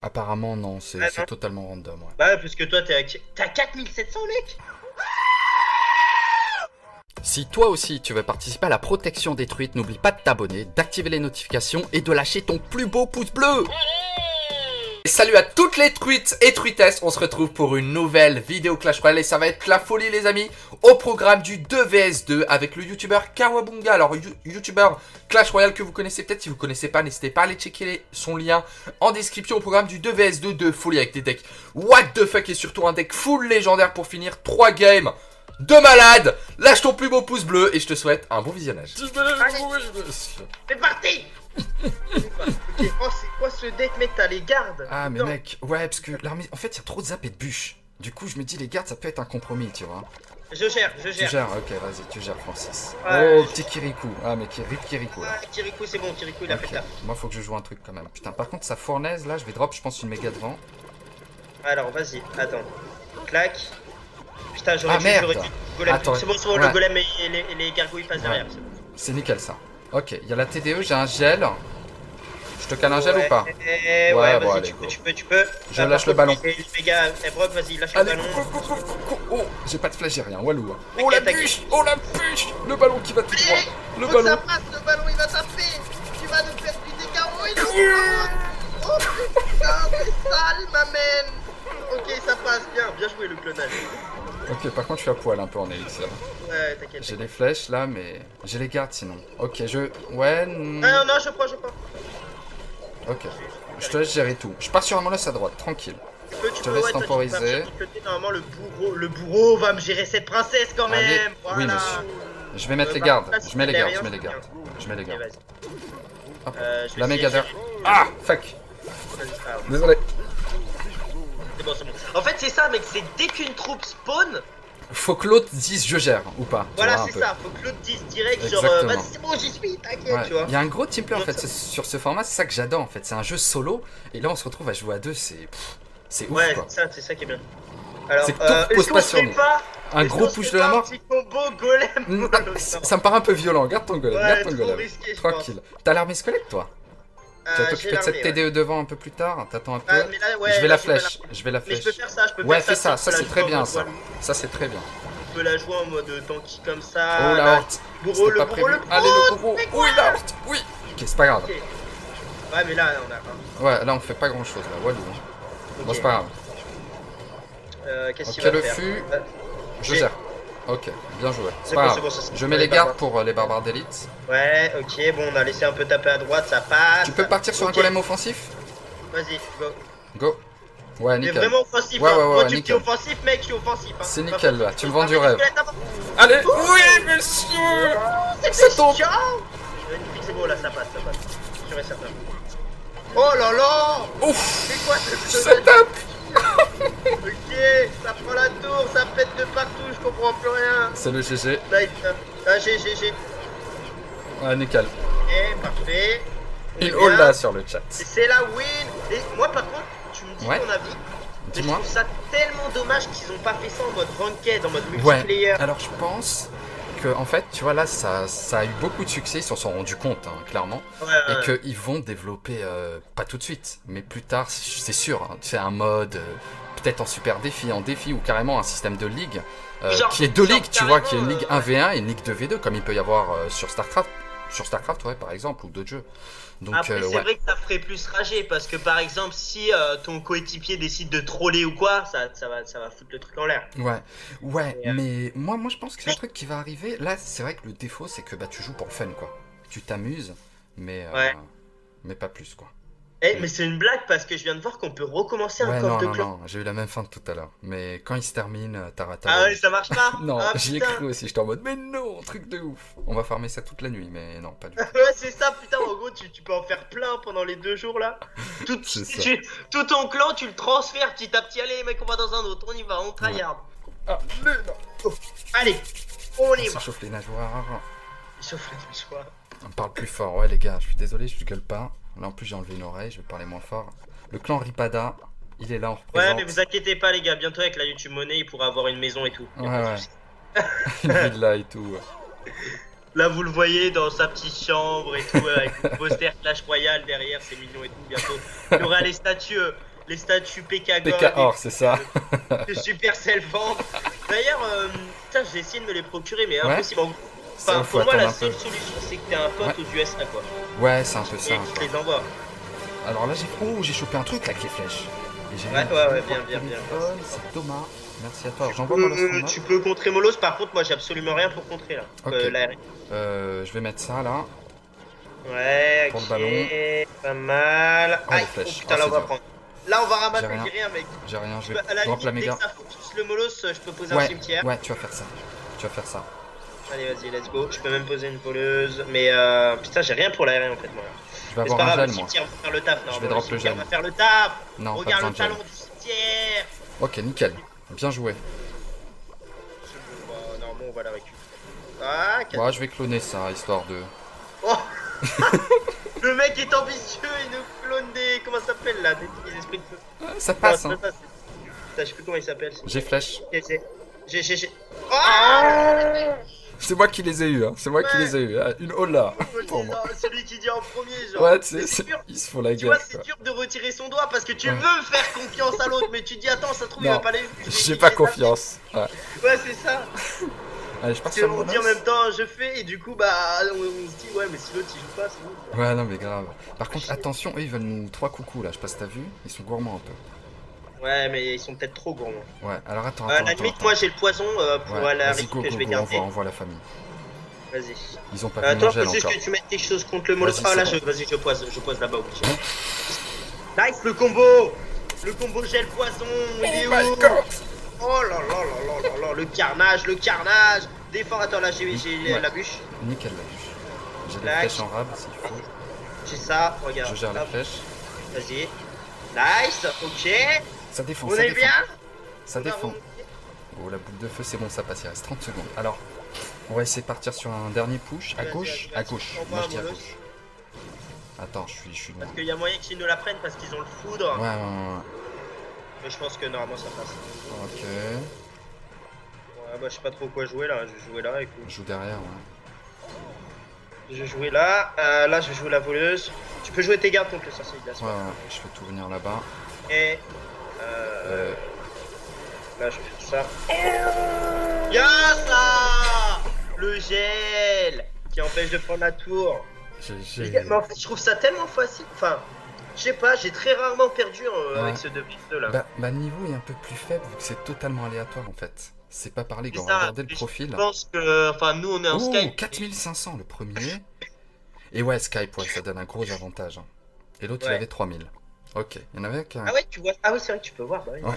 Apparemment, non, Ah c'est non. totalement random, ouais. Bah ouais, parce que toi t'as 4700 mec. Si toi aussi tu veux participer à la protection des truites, n'oublie pas de t'abonner, d'activer les notifications et de lâcher ton plus beau pouce bleu. Et salut à toutes les truites et truitesses, on se retrouve pour une nouvelle vidéo Clash Royale et ça va être la folie les amis. Au programme du 2vs2 avec le youtubeur Kawabunga. Alors youtubeur Clash Royale que vous connaissez peut-être, si vous ne connaissez pas n'hésitez pas à aller checker son lien en description. Au programme du 2vs2 de folie avec des decks what the fuck et surtout un deck full légendaire pour finir 3 games de malade. Lâche ton plus beau pouce bleu et je te souhaite un bon visionnage. C'est parti. Ok, oh c'est quoi ce deck mec, t'as les gardes. Ah mais Non. mec, ouais parce que l'armée, en fait il y a trop de zap et de bûches. Du coup je me dis les gardes ça peut être un compromis tu vois. Je gère. Tu gères, ok vas-y tu gères Francis. Ouais, Oh petit Kirikou, ah mais rip Kirikou là. Ah, Kirikou c'est bon, Kirikou il a fait Ok, ça. moi faut que je joue un truc quand même. Putain par contre sa fournaise là je vais drop je pense une méga devant. Alors vas-y, attends. Clac. Putain j'aurais Ah, dû, merde. golem. Attends, C'est bon, ouais. le golem et les gargouilles passent derrière. Ouais. C'est bon. C'est nickel ça. Ok, il y a la TDE, j'ai un gel. Je te cale un gel ou pas? Ouais, bon, vas-y, allez, go. tu peux. Je lâche le ballon. Les gars, Brock, vas-y, lâche le Allez, ballon. oh, j'ai pas de flash, j'ai rien, walou. Oh T'inquiète, la t'inquiète. bûche, oh la bûche. Le ballon qui va tout droit. Le Faut que ça ballon. passe, le ballon il va taper. Tu vas nous faire du dégât. Oh, il est oh putain, c'est sale, ma man. Ok, ça passe, bien joué le clonage. Ok, par contre je suis à poil un peu en élixir. Ouais, t'inquiète. J'ai les flèches là, mais j'ai les gardes sinon. Ok, ouais. Non, non, je crois. Ok, je te laisse gérer tout. Je pars sur un molosse à droite, tranquille. Tu Je te peux, laisse ouais, toi, temporiser. tu peux me faire du normalement le bourreau va me gérer cette princesse quand même. Allez, Voilà. oui monsieur. Je vais mettre les bah, gardes. là, Je mets les c'est gardes, rien, je mets les c'est gardes. bien. Je mets les Ok, gardes. vas-y. Hop. Je vais La méga essayer d'air. de gérer. Ah, fuck. Vas-y, c'est pas grave. Désolé. C'est bon. En fait, c'est ça, mec, c'est dès qu'une troupe spawn, Faut que l'autre dise je gère ou pas. tu voilà, vois, un c'est peu. ça. Faut que l'autre dise direct, genre, Exactement. vas-y, c'est bon, j'y suis, t'inquiète, Ouais. tu vois. Il y a un gros teamplay en fait Donc, sur ce format, c'est ça que j'adore en fait. C'est un jeu solo et là on se retrouve à jouer à deux, c'est ouf Ouais, quoi. c'est ça qui est bien. Alors, C'est que tout repose est-ce pas qu'on sur se nous. fait pas Un est-ce gros qu'on se push fait de la pas un mort. petit combo golem Ça me paraît un peu violent, garde ton golem, Ouais, garde ton trop golem. risqué, je Tranquille. T'as l'armée squelette toi? Tu vas J'ai t'occuper de cette l'armée, TDE devant un peu plus tard, t'attends un peu. Ah, mais là, ouais, je vais là, la je peux flèche, je vais la Mais flèche. je peux faire ça, je peux Ouais, faire fais ça, tu ça peux c'est la très jouer en bien mode ça. Walou. Ça c'est très bien. Tu peux la jouer en mode tanky comme ça. Oh la là. horte. Bourreau, C'était le pas bourreau, prévu. le bourreau. Allez le bourreau. c'est Oh il a horte. Oui. Ok, c'est pas grave. Ok. Ouais, mais là, on a. Ouais, là on fait pas grand chose là, walou. Bon, Ok. c'est pas grave. Qu'est-ce Ok, qu'il va le faire fût. Euh, Je j'ai- gère. Ok, bien joué. C'est C'est pas bon, grave. c'est bon, ça, c'est Je pour mets les les gardes barbares. pour les barbares d'élite. Ouais, ok, bon, on a laissé un peu taper à droite, ça passe. Tu peux partir sur un Ok. golem offensif? Vas-y, go. Go. Ouais, Mais nickel. vraiment offensif, Ouais, hein. ouais, Moi, ouais, tu me dis nickel. offensif, mec, je suis offensif. Hein. C'est Pas nickel, offensif, là, tu me je vends suis du pas rêve. squelette avant. Allez. Oui, monsieur. C'est Ça tombe. chiant. Magnifique, c'est bon, là, ça passe. Sûr et certain. Oh là là. Ouf. C'est quoi ce Ça tape. Ok, ça prend la tour, ça pète de partout, je comprends plus rien. C'est le GG. Nice. Ah, j'ai. Ouais, nickel. Ok, parfait. On est Une bien. all là sur le chat. Et c'est la win. Et moi, par contre, tu me dis Ouais. ton avis. Mais je Dis-moi. trouve ça tellement dommage qu'ils ont pas fait ça en mode ranked, en mode Ouais. multiplayer. Alors je pense que en fait, tu vois là, ça a eu beaucoup de succès. Ils s'en sont rendus compte, hein, clairement. Ouais, Et qu'ils vont développer, pas tout de suite, mais plus tard, c'est sûr, hein, tu sais, un mode, peut-être en super défi, en défi, ou carrément un système de ligue, Genre- qui est deux genre ligues, tu vois, qui est une carrément, ligue 1v1 et une ligue 2v2, comme il peut y avoir sur StarCraft, ouais, par exemple, ou d'autres jeux. Donc, Après, c'est ouais. vrai que ça ferait plus rager parce que par exemple, si ton coéquipier décide de troller ou quoi, ça va foutre le truc en l'air. Ouais, Et, mais moi je pense que c'est un truc qui va arriver. Là, c'est vrai que le défaut, c'est que bah, tu joues pour le fun, quoi. Tu t'amuses, Ouais. mais pas plus, quoi. Mais c'est une blague parce que je viens de voir qu'on peut recommencer un Ouais, corps non, de non, clan. non, j'ai eu la même fin que tout à l'heure. Mais quand il se termine, t'as Ah ouais, ça marche pas. Non, Ah, j'y ai putain. cru aussi, j'étais en mode, mais non, truc de ouf. On va farmer ça toute la nuit, mais non, pas du tout. Ouais, c'est ça, putain, en gros, tu peux en faire plein pendant les 2 jours là. Tout, C'est ça. tout ton clan, tu le transfères petit à petit. Allez, mec, on va dans un autre, on y va, on tryhard. Ah, Allez, on y ça va. chauffe les nageoires. Chauffe le choix. On parle plus fort, ouais, les gars, je suis désolé, je gueule pas. Là, en plus, j'ai enlevé une oreille, je vais parler moins fort. Le clan Ripada, il est là, on Ouais, représente. mais vous inquiétez pas, les gars, bientôt avec la YouTube Money, il pourra avoir une maison et tout. Y a pas de Ouais, souci. une villa et tout. Ouais. Là, vous le voyez dans sa petite chambre et tout, avec le poster Clash Royale derrière, c'est mignon et tout. Bientôt, il y aura les statues les statues PK God. PK or, c'est ça. De Supercell vendent. D'ailleurs, putain, j'ai essayé de me les procurer, mais Ouais. impossible. C'est Enfin, ouf, faut pour moi, la attendre un seule peu. solution, c'est que t'aies un pote aux USA, quoi. Ouais, c'est un peu ça. Et qui te les envoie. Alors là, j'ai chopé un truc là avec les flèches. Et j'ai Ouais, mis ouais, un ouais, peu bien, de bien, bien. téléphone, c'est Thomas. Merci à toi. Alors, j'envoie mon lancement. Tu peux contrer Molos, par contre, moi j'ai absolument rien pour contrer là. Ok. L'AR. Je vais mettre ça là. Ouais, Pour ok. le ballon. Pas mal. Oh, les Aïe, oh flèches. putain, Oh, là on c'est va dur. prendre. Là on va ramasser, J'ai rien. j'ai rien, mec. J'ai rien, je À vais la drop la limite, dès méga. que ça focus le Molos, je peux poser un Ouais, cimetière. ouais, tu vas faire ça. Tu vas faire ça. Allez, vas-y, let's go. Je peux même poser une voleuse. Mais putain, j'ai rien pour l'AR en fait, moi. Je vais Mais c'est avoir pas un grave, gel, le moi. cimetière va faire le taf. Je vais non, drop le cimetière gel. va faire le taf. Non, pas Regarde besoin le de gel. talent du cimetière. Ok, nickel. Bien joué. Normalement, on va la récupérer. Ah, Ouais, je vais cloner ça, histoire de... Oh le mec est ambitieux, il nous clone des... Comment ça s'appelle là? Des esprits de feu. Ça passe, Non, hein. c'est pas ça, putain, je sais plus comment il s'appelle. J'ai flèche. J'ai... Ah C'est moi qui les ai eu, hein. C'est moi qui Ouais. les ai eu. Hein. Une hola pour moi. Celui qui dit en premier, genre. Ouais, tu sais, C'est dur. ils se font la Tu vois, gueule, c'est quoi. dur de retirer son doigt parce que tu Ouais. veux faire confiance à l'autre, mais tu te dis attends, ça se trouve il Non, va pas les. j'ai pas confiance. Ouais. Ouais, c'est ça. Allez, je pars Parce sur qu'on mon dit en os. même temps je fais et du coup bah on se dit ouais mais si l'autre il joue pas c'est bon. Ouais, non, mais grave. Par contre, attention, eux, ils veulent nous 3 coucous, là. Je sais pas si t'as vu. Ils sont gourmands, un peu. Ouais mais ils sont peut-être trop gourmands. Ouais, alors attends, À attends, la attends. limite moi j'ai le poison pour Ouais, la vas-y, récup go, que go, je vais go, garder. envoie la famille. Vas-y. Ils ont pas vu mon Attends, gel faut juste encore. que tu mettes quelque chose contre le molosse. Vas-y, Ah là, c'est bon. vas-y, je pose là-bas. Nice le combo. Le combo gel poison. Il est Oh my où? god! Oh là là là là là là. Le carnage, le carnage. Défends, attends là, j'ai Ouais. la bûche. Nickel la bûche. J'ai des Clac. flèches en rab s'il faut. J'ai ça, regarde. Je gère la Hop, flèche. Vas-y. Nice, ok. Ça défend, On ça est défend. bien. Ça On a défend. remonté. Oh, la boule de feu, c'est bon, ça passe, il reste 30 secondes. Alors, on va essayer de partir sur un dernier push. À Vas-y, gauche, vas-y, à gauche. envoie Moi, je un dis à molosse. gauche. Attends, je suis loin. Parce qu'il y a moyen qu'ils nous la prennent parce qu'ils ont le foudre. Ouais, ouais, ouais. Mais je pense que normalement ça passe. Ok. Ouais, bah je sais pas trop quoi jouer là. Je vais jouer là, écoute. Je joue derrière, ouais. Je vais jouer là. Là, je vais jouer la voleuse. Tu peux jouer tes gardes contre le sorcier de glace. Ouais, ouais, je fais tout venir là-bas. Et là, je fais ça. Y'a ça. Le gel qui empêche de prendre la tour. J'ai... Mais en fait, je trouve ça tellement facile. Enfin, je sais pas, j'ai très rarement perdu Ouais. avec ce 2v2 là. Bah, le niveau est un peu plus faible vu que c'est totalement aléatoire en fait. C'est pas par les gars, C'est ça, regardez le je profil. pense que, enfin, nous on est en Oh, Skype. 4500 le premier. Et ouais, Skype, ouais, ça donne un gros avantage. Hein. Et l'autre, il Ouais. avait 3000. Ok, il y en avait qu'un. Ah ouais, tu vois. Ah oui, c'est vrai que tu peux voir. Bah oui. Ouais.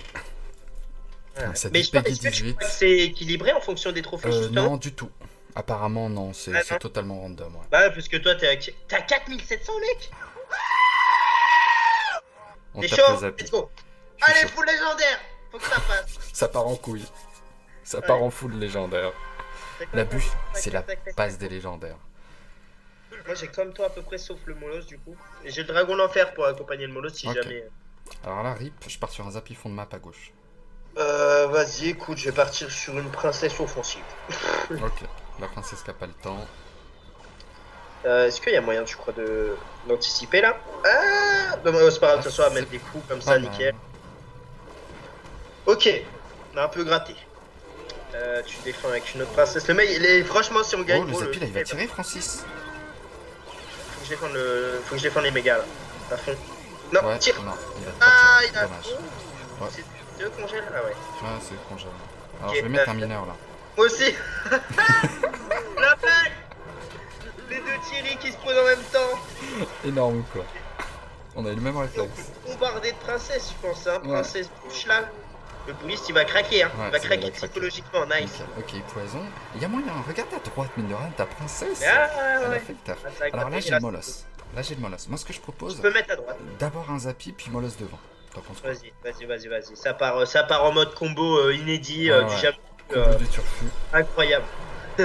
Ouais. Ça Mais dit je pense Peggy est-ce que tu 18. crois que c'est équilibré en fonction des trophées justement. Non, du tout. Apparemment, non, c'est Ah, non. totalement random. Ouais. Bah ouais, parce que toi t'as 4700 mec. On T'es tape chaud. les applis. Let's go. Je suis Allez, chaud. full légendaire. Faut que ça passe. Ça part en couille. Ça Ouais. part en full légendaire. La bûche, Tac, c'est la tac, tac, tac. passe des légendaires. Moi j'ai comme toi à peu près sauf le Molos du coup. Et j'ai le dragon d'enfer pour accompagner le Molos si Ok. jamais. Alors là, RIP, je pars sur un zappy fond de map à gauche. Vas-y, écoute, je vais partir sur une princesse offensive. Ok, la princesse qui a pas le temps. Est-ce qu'il y a moyen, tu crois, d'anticiper là? Ah non, c'est pas grave, de toute façon, à mettre des coups comme ça, Pas nickel. mal. Ok, on a un peu gratté. Tu défends avec une autre princesse. Le mec, franchement, si on gagne, Oh, le gros, zappy là, il va tirer, Francis. Faut que je défende les mégas là. À fond. Non, Ouais, tire. non, il va pas Ah, tirer. il a. Dommage. Oh, Ouais. C'est eux congèle? Ah ouais. Ouais, c'est le congèle. Alors Ok, je vais mettre un mineur là. Moi aussi. La blague. Les deux Thierry qui se posent en même temps. Énorme quoi. On a eu le même réflexe. Bombardé de princesse, je pense, hein. Ouais. Princesse bouche là. Le bouliste il va craquer, hein. Ouais, il va ça craquer va craquer. psychologiquement, nice. Nickel. Ok, poison. Il y a moyen, regarde à droite, mine de rien, ta princesse. Ah Elle a ouais. fait le taf. Ah, c'est vrai que Alors t'as là, payé j'ai la le molosse. Là, j'ai le molosse. Moi, ce que je propose, Tu peux mettre à droite. d'abord un zappy, puis molosse devant. T'en penses quoi? Vas-y. Ça part en mode combo inédit, Ouais, du ouais. jamais. Combo du turfu. Incroyable. En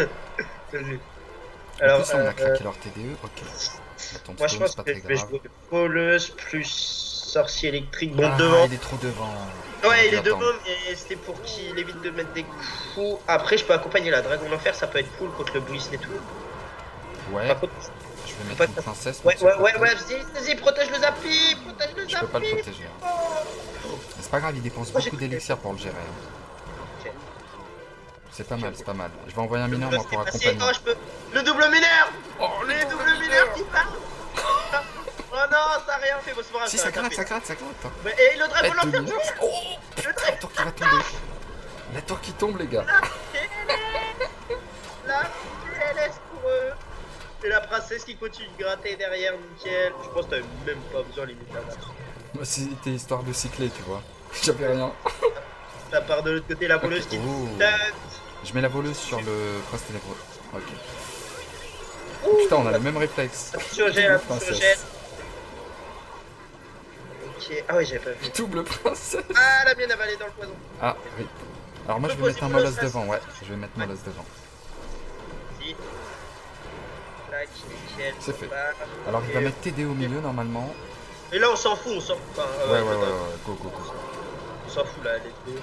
Alors, plus, là, on a craqué leur TDE. Ok. Attends, moi je pense c'est pas que très je vais grave. jouer voleuse plus sorcier électrique. Bon, Ah, devant. il est trop devant. Ouais, il est Attends. devant, mais c'était pour qu'il évite de mettre des coups. Après, je peux accompagner la dragon d'enfer, ça peut être cool contre le bruit et tout. Ouais, Par contre, je vais pas mettre une princesse. ouais, pour se protéger. vas-y, protège le Zappi, protège le Zappi. Je peux pas le protéger. Hein. C'est pas grave, il dépense Moi, j'ai beaucoup coupé. d'élixir pour le gérer. Hein. Ok. C'est pas mal, c'est pas mal. Je vais envoyer un mineur moi pour Passé. accompagner. Oh, je peux. Le double mineur. Oh, Les doubles mineurs qui partent. Oh non, ça a rien fait. Bon, c'est pas grave. Si, ça ça a gratte, tapé. ça gratte, ça gratte. Mais, et le dragon Eh, l'enfer. 2009. Oh, Le la dragon. tour qui va tomber. La tour qui tombe, les gars. La PLS pour eux. Et la princesse qui continue de gratter derrière, nickel. Je pense que t'avais même pas besoin limite là. Moi, c'était histoire de cycler, tu vois. J'avais rien. Ça part de l'autre côté, la voleuse qui Oh. tente. Je mets la voleuse sur le prince ténébreux. Ok. Ouh. Putain, on a le même réflexe. Attention au gel, attention au Princesse. gel. Ok, ah ouais, j'avais pas vu. Double princesse. Ah, la mienne elle va aller dans le poison. Ah, oui. Alors moi, je vais Poser mettre un une molosse molosse devant, ouais. Je vais mettre molosse devant. Si. Tac, nickel. C'est fait. Bah, Alors, il va et- mettre TD au milieu, normalement. Et là, on s'en fout, on s'en fout. Enfin, Ouais, go, go, go. On s'en fout là, let's go.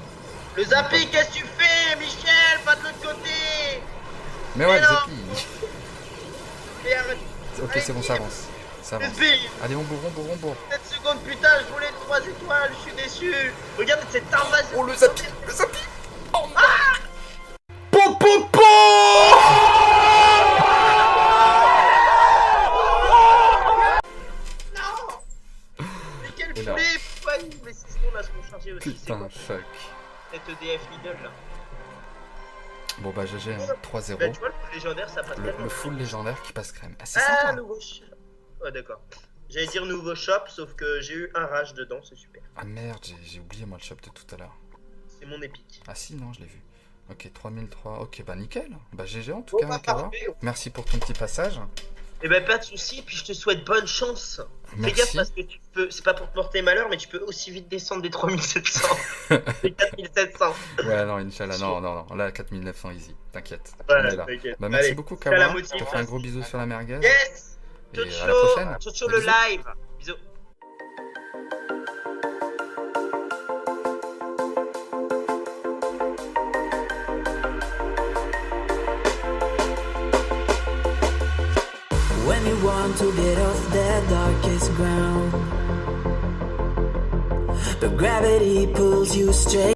Le Zappy, qu'est-ce que tu fais, Michel? Pas de l'autre côté! Mais ouais, Mais le non. Zappy. Et arrête. Ok, Allez, c'est bon, ça avance. Ça avance. Zappy, Allez, on bourre, on bourre, on bourre. 7 secondes, putain, je voulais 3 étoiles, je suis déçu. Regarde cette invasion. Oh, le Zappy, le Zappy. Oh non. Non! Mais quel Énorme. poulet, pourquoi il- Mais sinon, là, sont chargés aussi. C'est Putain, quoi fuck. cette EDF Lidl là? Bon, bah, GG, hein, 3-0. Bah, tu vois, le légendaire, ça passe tellement. Le full légendaire qui passe crème. Ah, c'est Ah, sympa. nouveau shop. Oh, d'accord. J'allais dire nouveau shop, sauf que j'ai eu un rage dedans, c'est super. Ah merde, j'ai oublié moi le shop de tout à l'heure. C'est mon épique. Ah si, non, je l'ai vu. Ok, 3003. Ok, bah nickel. Bah GG en tout Bon, cas, bah, Kawa. parfait. Merci pour ton petit passage. Eh ben, pas de soucis, puis je te souhaite bonne chance. Fais Merci. gaffe parce que tu peux, c'est pas pour te porter malheur, mais tu peux aussi vite descendre des 3700. des 4700. Ouais, non, Inch'Allah, non. Là, 4900 easy. T'inquiète. Voilà, On est là. t'inquiète. Bah merci Allez, beaucoup, jusqu'à la Kawa. moitié. Je te fais un gros bisou sur la merguez. Yes! Et à la prochaine. Ciao, le Bisous. live. Bisous. When you want to get off that darkest ground, but gravity pulls you straight.